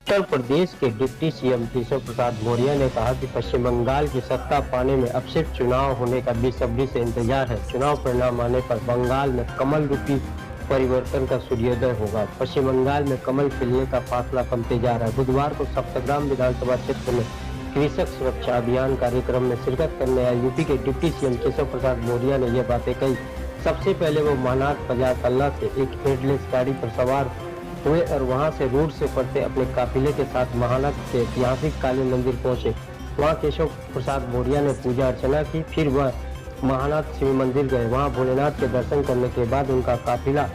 उत्तर प्रदेश के deputy CM Keshav Prasad Maurya ने कहा कि पश्चिम बंगाल की सत्ता पाने में अब सिर्फ चुनाव होने का बेसब्री से इंतजार है। चुनाव परिणाम आने पर बंगाल में कमल रूपी परिवर्तन का सूर्योदय होगा। पश्चिम बंगाल में कमल खिलने का फासला कमते जा रहा है। बुधवार को सप्तग्राम विधानसभा क्षेत्र में कृषक सुरक्षा अभियान कार्यक्रम में शिरकत करने आए यूपी के डिप्टी सीएम केशव प्रसाद मौर्य ने यह बातें कही। सबसे पहले वो मानात बाजार तल्ला से एक हेडलेस गाड़ी पर सवार हुए और वहां से रोड से पड़ते अपने काफिले के साथ महानाथ के ऐतिहासिक काली मंदिर पहुंचे। वहां केशव प्रसाद मौर्य ने पूजा अर्चना की। फिर वह महानाथ शिव मंदिर गए। वहां भोलेनाथ के दर्शन करने के बाद उनका काफिला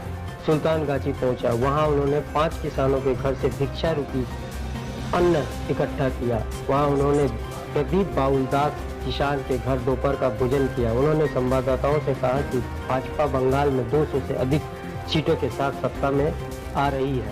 सुल्तानगाजी पहुंचा। वहां उन्होंने 5 किसानों के घर से भिक्षा रूपी अन्न इकट्ठा किया। वहां उन्होंने प्रदीप बाउलदास किसान के घर दोपहर का भोजन किया। उन्होंने संवाददाताओं से कहा कि भाजपा बंगाल में 200 से अधिक सीटों के साथ सत्ता में आ रही है।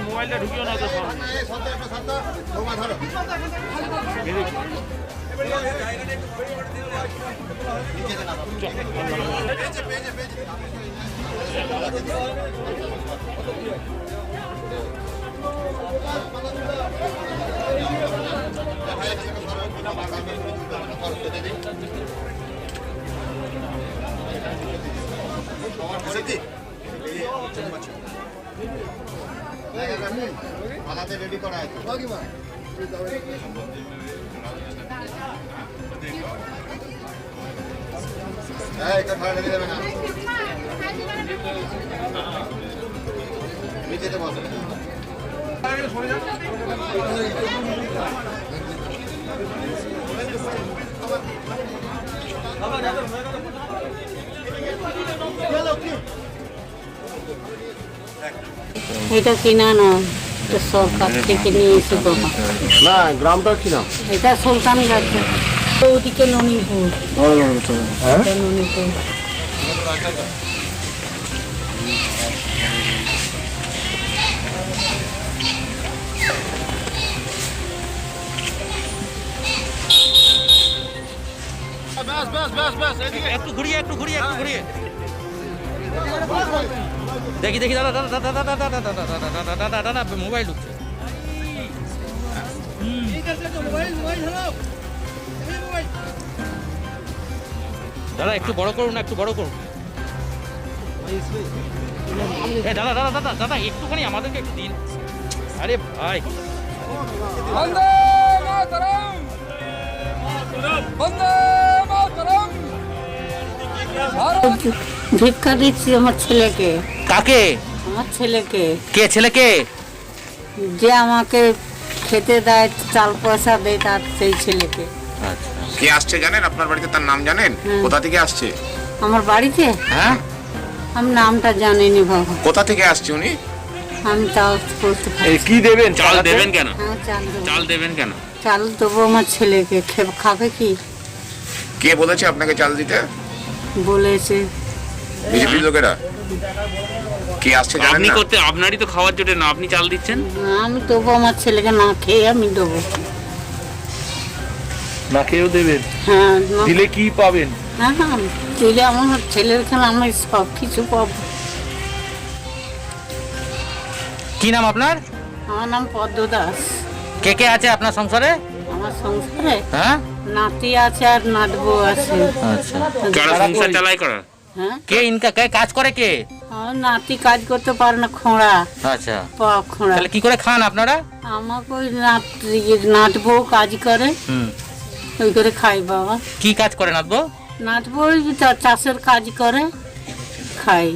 মোবাইলটা ঢুকিও না তো রেডি করা আছে এটা ভাড়া দিয়ে দেবে না নিচেতে বসে এটা কিনা না, এটা সরকার থেকে নিয়ে এসে বাবা। না, গ্রামটা কি নাম? এটা সুলতানগাছ, ওদিকে ননিপুর। হ্যাঁ, ননিপুর। একটু ঘুরিয়ে একটু ঘুরিয়ে একটু ঘুরিয়ে দেখি দেখি দাদা দাদা দাদা দাদা দাদা দাদা দাদা দাদা দাদা দাদা মোবাইল ঢুকছে। দাদা একটু বড় করুন না, একটু বড় করুন। দাদা দাদা দাদা দাদা একটুখানি আমাদেরকে একটু দিন। আরে ভাই বন্দে মাতরম বন্দে মাতরম। ভিক্ষা দিচ্ছি আমার ছেলেকে। কাকে? আমার ছেলেকে। কে ছেলেকে? যে আমাকে খেতে দেয়, চাল পয়সা দেয়, তার সেই ছেলেকে। কে আসছে জানেন? আপনার বাড়িতে তার নাম জানেন? কোথা থেকে আসছে? আমার বাড়িতে? হ্যাঁ, আমি নামটা জানিনি বাবা। কোথা থেকে আসছে উনি? আমি তাও বলতে পারি। কি দেবেন? চাল দেবেন কেন? হ্যাঁ, চাল দেবো। চাল দেবেন কেন? চাল দেবো আমার ছেলেকে। খাবে কি? কে বলেছে আপনাকে চাল দিতে? বলেছে বিজেপি লোকেরা। কে আসছে জানেন আপনি না? করতে আপনারই তো খাওয়ার জোটে না, আপনি চাল দিচ্ছেন। আমি দেবো আমার ছেলেকে, না খেয়ে আমি দেবো। না খেয়েও দেবেন? হ্যাঁ। দিলে কি পাবেন? হ্যাঁ হ্যাঁ, দিলে আমার ছেলের খেলে আমি সব কিছু পাবো। কি নাম আপনার? আমার নাম পদ্ম দাস। কে কে আছে আপনার সংসারে? আমার সংসারে হ্যাঁ, নাতি আছে আর নাতবউ আছে। আচ্ছা, কারা সংসার চালাই করা? হ্যাঁ, কে ইনকা কে কাজ করে কে? আমার নাতি কাজ করতে পারে না, খোঁড়া আচ্ছা, পা খোঁড়া। তাহলে কি করে খান আপনারা? আমাকে ওই নাতবউ কাজ করে, ওই করে খাই বাবা। কি কাজ করে নাতবো? নাতবউ ওই চাষের কাজ করে, খাই।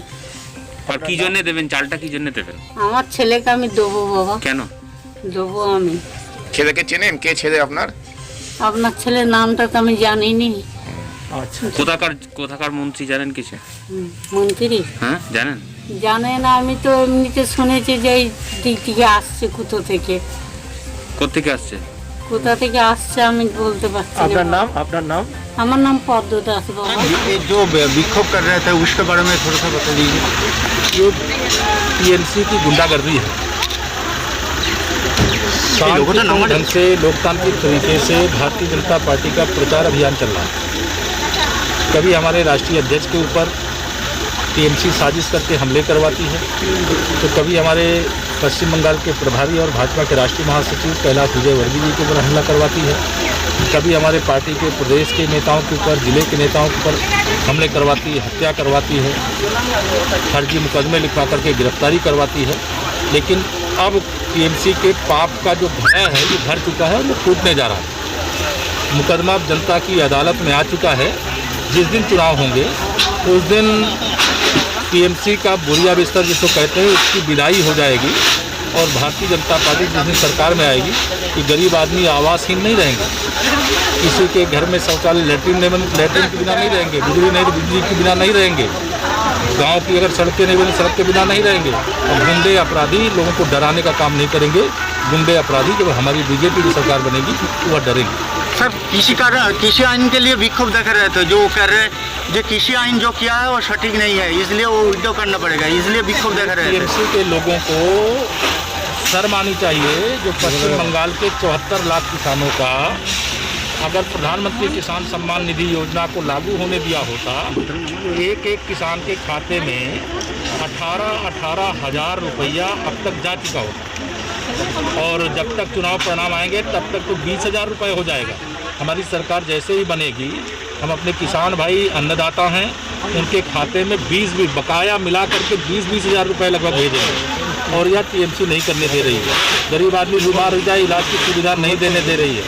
আর কি জন্য দেবেন চালটা? কি জন্য দেবেন? আমার ছেলেকে আমি দেবো বাবা। কেন দেবো আমি। ছেলেকে চেনেন? কে ছেলে আপনার? আপনার ছেলের নামটা তো আমি জানিনি। আচ্ছা, কোথাকার মন্ত্রী জানেন কিছু? মন্ত্রী? হ্যাঁ জানেন। জানে না, আমি তো এমনিতে শুনেছি যে এই দিক থেকে আসছে কোথা থেকে কোত্থেকে আসছে? কোথা থেকে আসছে আমি বলতে পারছি না। আপনার নাম? আমার নাম পদ্ম দাস বাবু। ये जो विक्षोभ कर रहे थे उसके बारे में थोड़ा सा बता दीजिए। ये टीएमसी की गुंडागर्दी है। शांतिपूर्ण ढंग से लोकतांत्रिक तरीके से भारतीय जनता पार्टी का प्रचार अभियान चल रहा है। कभी हमारे राष्ट्रीय अध्यक्ष के ऊपर टीएमसी साजिश करके हमले करवाती है, तो कभी हमारे पश्चिम बंगाल के प्रभारी और भाजपा के राष्ट्रीय महासचिव कैलाश विजयवर्गीय जी के ऊपर हमला करवाती है, कभी हमारे पार्टी के प्रदेश के नेताओं के ऊपर, जिले के नेताओं के ऊपर हमले करवाती है, हत्या करवाती है, फर्जी मुकदमे लिखवा करके गिरफ्तारी करवाती है। लेकिन अब टीएमसी के पाप का जो भय है वो भर चुका है, वो टूटने जा रहा है। मुकदमा अब जनता की अदालत में आ चुका है। जिस दिन चुनाव होंगे उस दिन टीएमसी का बोरिया बिस्तर जिसको कहते हैं उसकी विदाई हो जाएगी और भारतीय जनता पार्टी जिस दिन सरकार में आएगी कि गरीब आदमी आवासहीन नहीं रहेंगे, किसी के घर में शौचालय लैट्रिन के बिना नहीं रहेंगे, बिजली नहीं तो बिजली के बिना नहीं रहेंगे, गांव की अगर सड़कें नहीं बनी सड़क के बिना नहीं रहेंगे। और गुंडे अपराधी लोगों को डराने का काम नहीं करेंगे। गुंडे अपराधी जब हमारी बीजेपी की सरकार बनेगी तो वह डरेंगे। सर कृषि आइन के लिए विक्षोभ देख रहे थे, जो कह रहे जो कृषि आइन जो किया है वो सटीक नहीं है, इसलिए वो विड्रॉ करना पड़ेगा, इसलिए विक्षोभ देख रहे थे। टीएमसी के लोगों को शर्म आनी चाहिए जो पश्चिम बंगाल के 74 लाख किसानों का अगर प्रधानमंत्री किसान सम्मान निधि योजना को लागू होने दिया होता, एक एक किसान के खाते में 18 हज़ार रुपया अब तक जा चुका होता और जब तक चुनाव परिणाम आएंगे तब तक तो 20,000 रुपये हो जाएगा। हमारी सरकार जैसे ही बनेगी हम अपने किसान भाई अन्नदाता हैं उनके खाते में 20 बकाया मिला करके 20-20 हज़ार रुपये लगभग भेजेंगे और यह टीएमसी नहीं करने दे रही है। गरीब आदमी बीमार हो जाए इलाज की सुविधा नहीं देने दे रही है।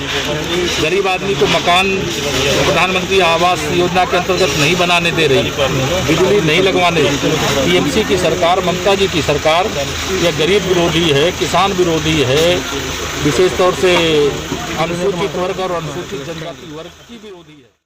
गरीब आदमी को मकान प्रधानमंत्री आवास योजना के अंतर्गत नहीं बनाने दे रही, बिजली नहीं लगवाने। टीएमसी की सरकार, ममता जी की सरकार यह गरीब विरोधी है, किसान विरोधी है, विशेष तौर से अनुसूचित वर्ग और अनुसूचित जनजाति वर्ग की विरोधी है।